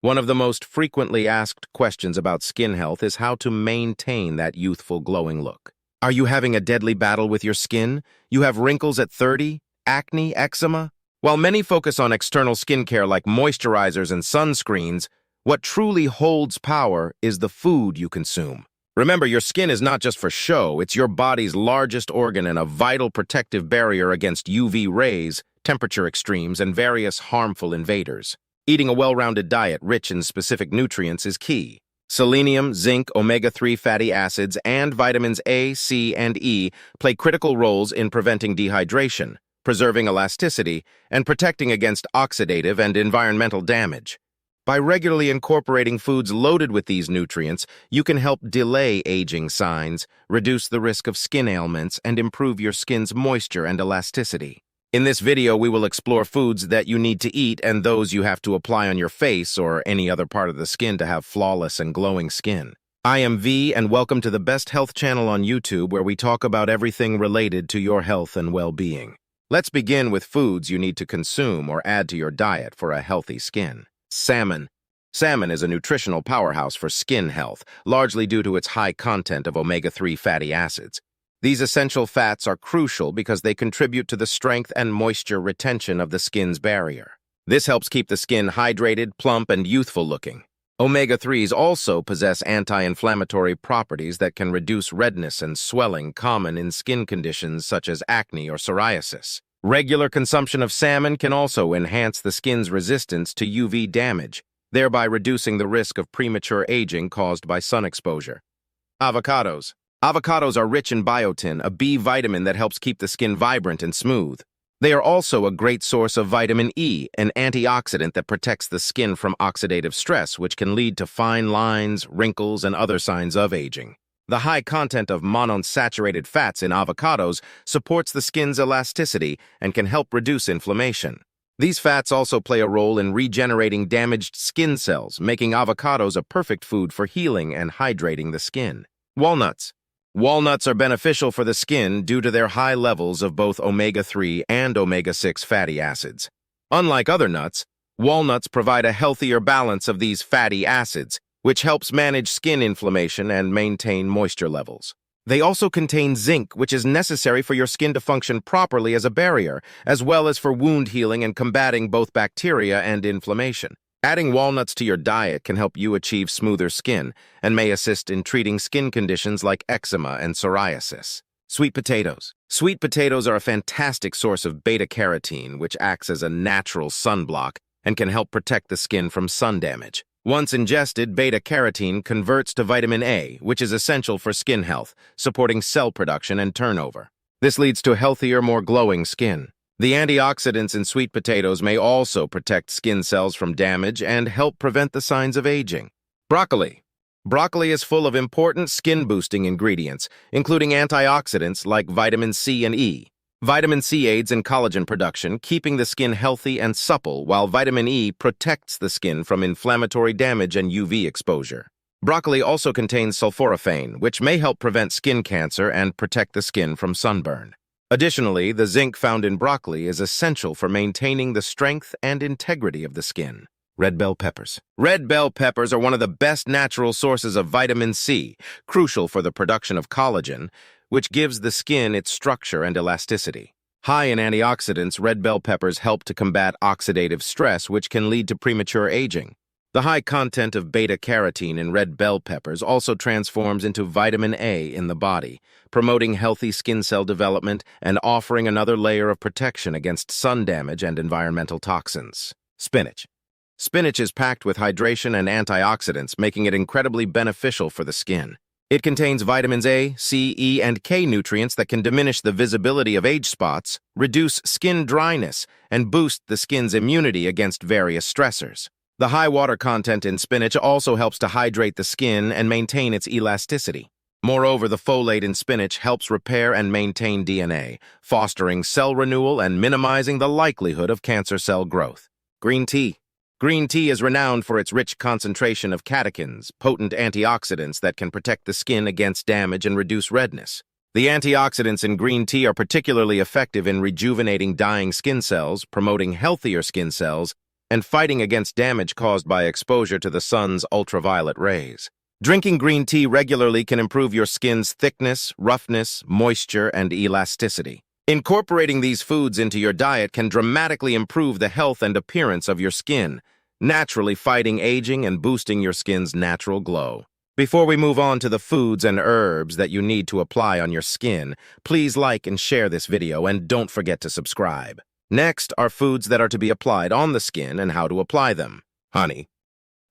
One of the most frequently asked questions about skin health is how to maintain that youthful, glowing look. Are you having a deadly battle with your skin? You have wrinkles at 30? Acne? Eczema? While many focus on external skincare like moisturizers and sunscreens, what truly holds power is the food you consume. Remember, your skin is not just for show, it's your body's largest organ and a vital protective barrier against UV rays, temperature extremes, and various harmful invaders. Eating a well-rounded diet rich in specific nutrients is key. Selenium, zinc, omega-3 fatty acids, and vitamins A, C, and E play critical roles in preventing dehydration, preserving elasticity, and protecting against oxidative and environmental damage. By regularly incorporating foods loaded with these nutrients, you can help delay aging signs, reduce the risk of skin ailments, and improve your skin's moisture and elasticity. In this video, we will explore foods that you need to eat and those you have to apply on your face or any other part of the skin to have flawless and glowing skin. I am V, and welcome to the best health channel on YouTube, where we talk about everything related to your health and well-being. Let's begin with foods you need to consume or add to your diet for a healthy skin. Salmon. Salmon is a nutritional powerhouse for skin health, largely due to its high content of omega-3 fatty acids. These essential fats are crucial because they contribute to the strength and moisture retention of the skin's barrier. This helps keep the skin hydrated, plump, and youthful looking. Omega-3s also possess anti-inflammatory properties that can reduce redness and swelling common in skin conditions such as acne or psoriasis. Regular consumption of salmon can also enhance the skin's resistance to UV damage, thereby reducing the risk of premature aging caused by sun exposure. Avocados. Avocados are rich in biotin, a B vitamin that helps keep the skin vibrant and smooth. They are also a great source of vitamin E, an antioxidant that protects the skin from oxidative stress, which can lead to fine lines, wrinkles, and other signs of aging. The high content of monounsaturated fats in avocados supports the skin's elasticity and can help reduce inflammation. These fats also play a role in regenerating damaged skin cells, making avocados a perfect food for healing and hydrating the skin. Walnuts. Walnuts are beneficial for the skin due to their high levels of both omega-3 and omega-6 fatty acids. Unlike other nuts, walnuts provide a healthier balance of these fatty acids, which helps manage skin inflammation and maintain moisture levels. They also contain zinc, which is necessary for your skin to function properly as a barrier, as well as for wound healing and combating both bacteria and inflammation. Adding walnuts to your diet can help you achieve smoother skin and may assist in treating skin conditions like eczema and psoriasis. Sweet potatoes. Sweet potatoes are a fantastic source of beta-carotene, which acts as a natural sunblock and can help protect the skin from sun damage. Once ingested, beta-carotene converts to vitamin A, which is essential for skin health, supporting cell production and turnover. This leads to healthier, more glowing skin. The antioxidants in sweet potatoes may also protect skin cells from damage and help prevent the signs of aging. Broccoli. Broccoli is full of important skin-boosting ingredients, including antioxidants like vitamin C and E. Vitamin C aids in collagen production, keeping the skin healthy and supple, while vitamin E protects the skin from inflammatory damage and UV exposure. Broccoli also contains sulforaphane, which may help prevent skin cancer and protect the skin from sunburn. Additionally, the zinc found in broccoli is essential for maintaining the strength and integrity of the skin. Red bell peppers. Red bell peppers are one of the best natural sources of vitamin C, crucial for the production of collagen, which gives the skin its structure and elasticity. High in antioxidants, red bell peppers help to combat oxidative stress, which can lead to premature aging. The high content of beta-carotene in red bell peppers also transforms into vitamin A in the body, promoting healthy skin cell development and offering another layer of protection against sun damage and environmental toxins. Spinach. Spinach is packed with hydration and antioxidants, making it incredibly beneficial for the skin. It contains vitamins A, C, E, and K nutrients that can diminish the visibility of age spots, reduce skin dryness, and boost the skin's immunity against various stressors. The high water content in spinach also helps to hydrate the skin and maintain its elasticity. Moreover, the folate in spinach helps repair and maintain DNA, fostering cell renewal and minimizing the likelihood of cancer cell growth. Green tea. Green tea is renowned for its rich concentration of catechins, potent antioxidants that can protect the skin against damage and reduce redness. The antioxidants in green tea are particularly effective in rejuvenating dying skin cells, promoting healthier skin cells, and fighting against damage caused by exposure to the sun's ultraviolet rays. Drinking green tea regularly can improve your skin's thickness, roughness, moisture, and elasticity. Incorporating these foods into your diet can dramatically improve the health and appearance of your skin, naturally fighting aging and boosting your skin's natural glow. Before we move on to the foods and herbs that you need to apply on your skin, please like and share this video and don't forget to subscribe. Next are foods that are to be applied on the skin and how to apply them. Honey.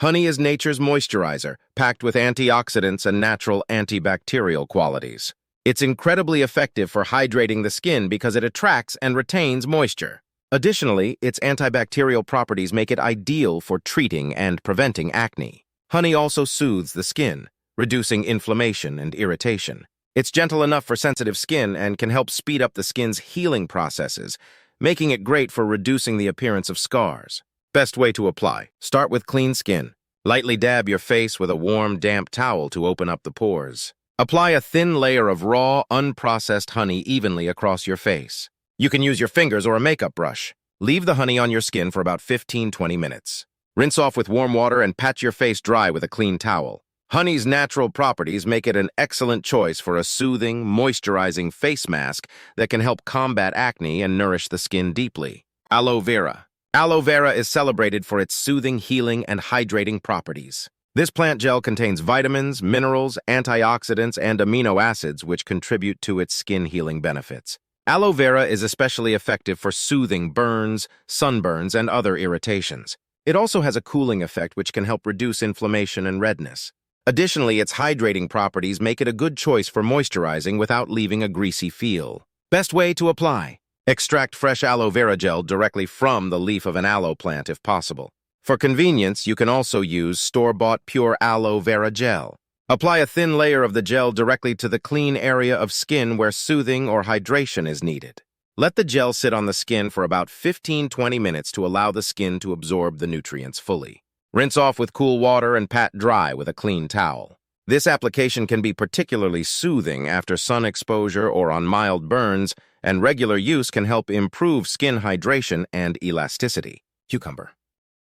Honey is nature's moisturizer, packed with antioxidants and natural antibacterial qualities. It's incredibly effective for hydrating the skin because it attracts and retains moisture. Additionally, its antibacterial properties make it ideal for treating and preventing acne. Honey also soothes the skin, reducing inflammation and irritation. It's gentle enough for sensitive skin and can help speed up the skin's healing processes, making it great for reducing the appearance of scars. Best way to apply. Start with clean skin. Lightly dab your face with a warm, damp towel to open up the pores. Apply a thin layer of raw, unprocessed honey evenly across your face. You can use your fingers or a makeup brush. Leave the honey on your skin for about 15-20 minutes. Rinse off with warm water and pat your face dry with a clean towel. Honey's natural properties make it an excellent choice for a soothing, moisturizing face mask that can help combat acne and nourish the skin deeply. Aloe vera. Aloe vera is celebrated for its soothing, healing, and hydrating properties. This plant gel contains vitamins, minerals, antioxidants, and amino acids which contribute to its skin healing benefits. Aloe vera is especially effective for soothing burns, sunburns, and other irritations. It also has a cooling effect which can help reduce inflammation and redness. Additionally, its hydrating properties make it a good choice for moisturizing without leaving a greasy feel. Best way to apply. Extract fresh aloe vera gel directly from the leaf of an aloe plant if possible. For convenience, you can also use store-bought pure aloe vera gel. Apply a thin layer of the gel directly to the clean area of skin where soothing or hydration is needed. Let the gel sit on the skin for about 15-20 minutes to allow the skin to absorb the nutrients fully. Rinse off with cool water and pat dry with a clean towel. This application can be particularly soothing after sun exposure or on mild burns, and regular use can help improve skin hydration and elasticity. Cucumber.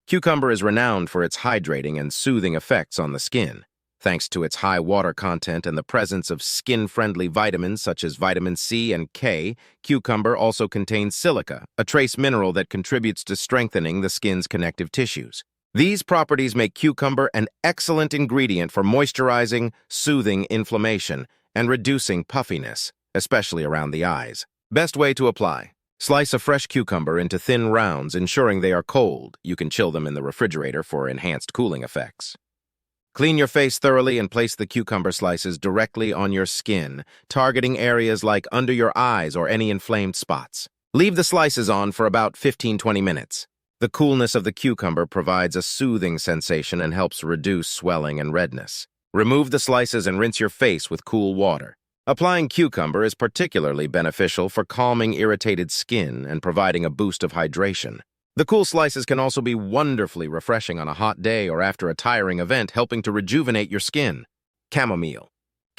Cucumber is renowned for its hydrating and soothing effects on the skin. Thanks to its high water content and the presence of skin-friendly vitamins such as vitamin C and K, cucumber also contains silica, a trace mineral that contributes to strengthening the skin's connective tissues. These properties make cucumber an excellent ingredient for moisturizing, soothing inflammation, and reducing puffiness, especially around the eyes. Best way to apply. Slice a fresh cucumber into thin rounds, ensuring they are cold. You can chill them in the refrigerator for enhanced cooling effects. Clean your face thoroughly and place the cucumber slices directly on your skin, targeting areas like under your eyes or any inflamed spots. Leave the slices on for about 15-20 minutes. The coolness of the cucumber provides a soothing sensation and helps reduce swelling and redness. Remove the slices and rinse your face with cool water. Applying cucumber is particularly beneficial for calming irritated skin and providing a boost of hydration. The cool slices can also be wonderfully refreshing on a hot day or after a tiring event, helping to rejuvenate your skin. Chamomile.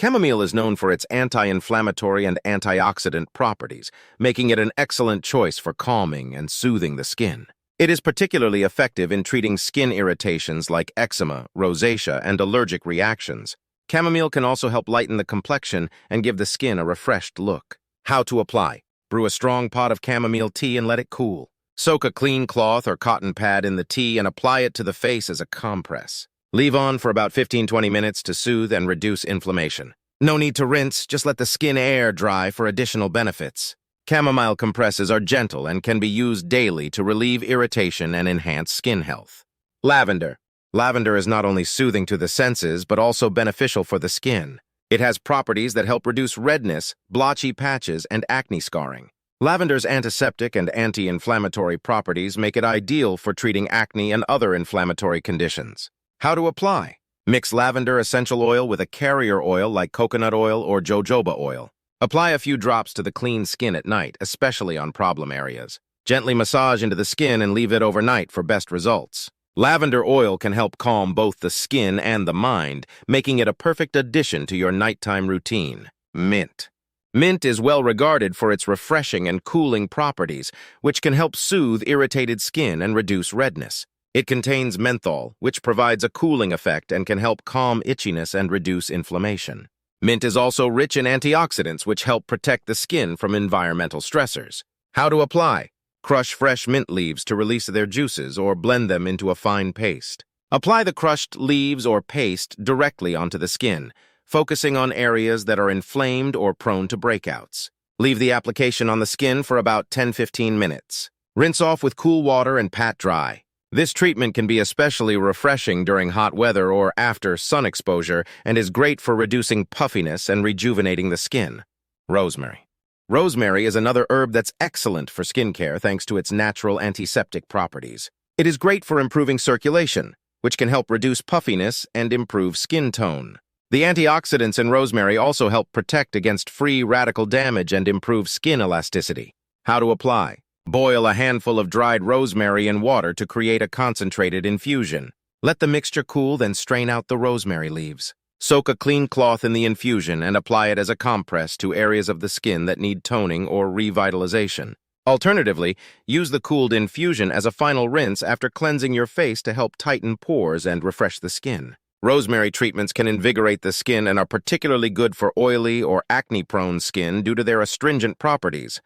Chamomile is known for its anti-inflammatory and antioxidant properties, making it an excellent choice for calming and soothing the skin. It is particularly effective in treating skin irritations like eczema, rosacea, and allergic reactions. Chamomile can also help lighten the complexion and give the skin a refreshed look. How to apply. Brew a strong pot of chamomile tea and let it cool. Soak a clean cloth or cotton pad in the tea and apply it to the face as a compress. Leave on for about 15-20 minutes to soothe and reduce inflammation. No need to rinse, just let the skin air dry for additional benefits. Chamomile compresses are gentle and can be used daily to relieve irritation and enhance skin health. Lavender. Lavender is not only soothing to the senses, but also beneficial for the skin. It has properties that help reduce redness, blotchy patches, and acne scarring. Lavender's antiseptic and anti-inflammatory properties make it ideal for treating acne and other inflammatory conditions. How to apply. Mix lavender essential oil with a carrier oil like coconut oil or jojoba oil. Apply a few drops to the clean skin at night, especially on problem areas. Gently massage into the skin and leave it overnight for best results. Lavender oil can help calm both the skin and the mind, making it a perfect addition to your nighttime routine. Mint. Mint is well regarded for its refreshing and cooling properties, which can help soothe irritated skin and reduce redness. It contains menthol, which provides a cooling effect and can help calm itchiness and reduce inflammation. Mint is also rich in antioxidants, which help protect the skin from environmental stressors. How to apply? Crush fresh mint leaves to release their juices or blend them into a fine paste. Apply the crushed leaves or paste directly onto the skin, focusing on areas that are inflamed or prone to breakouts. Leave the application on the skin for about 10-15 minutes. Rinse off with cool water and pat dry. This treatment can be especially refreshing during hot weather or after sun exposure and is great for reducing puffiness and rejuvenating the skin. Rosemary. Rosemary is another herb that's excellent for skincare thanks to its natural antiseptic properties. It is great for improving circulation, which can help reduce puffiness and improve skin tone. The antioxidants in rosemary also help protect against free radical damage and improve skin elasticity. How to apply? Boil a handful of dried rosemary in water to create a concentrated infusion. Let the mixture cool, then strain out the rosemary leaves. Soak a clean cloth in the infusion and apply it as a compress to areas of the skin that need toning or revitalization. Alternatively, use the cooled infusion as a final rinse after cleansing your face to help tighten pores and refresh the skin. Rosemary treatments can invigorate the skin and are particularly good for oily or acne-prone skin due to their astringent properties.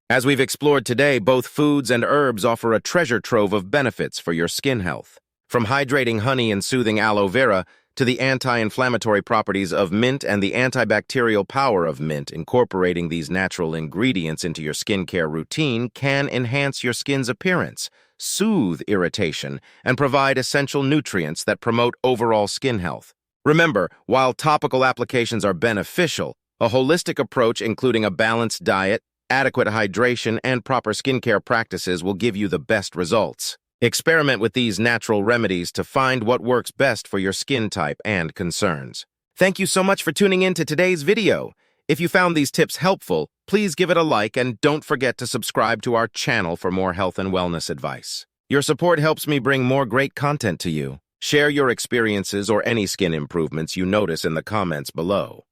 As we've explored today, both foods and herbs offer a treasure trove of benefits for your skin health. From hydrating honey and soothing aloe vera to the anti-inflammatory properties of mint and the antibacterial power of mint, incorporating these natural ingredients into your skincare routine can enhance your skin's appearance, soothe irritation, and provide essential nutrients that promote overall skin health. Remember, while topical applications are beneficial, a holistic approach including a balanced diet, adequate hydration, and proper skincare practices will give you the best results. Experiment with these natural remedies to find what works best for your skin type and concerns. Thank you so much for tuning in to today's video. If you found these tips helpful, please give it a like and don't forget to subscribe to our channel for more health and wellness advice. Your support helps me bring more great content to you. Share your experiences or any skin improvements you notice in the comments below.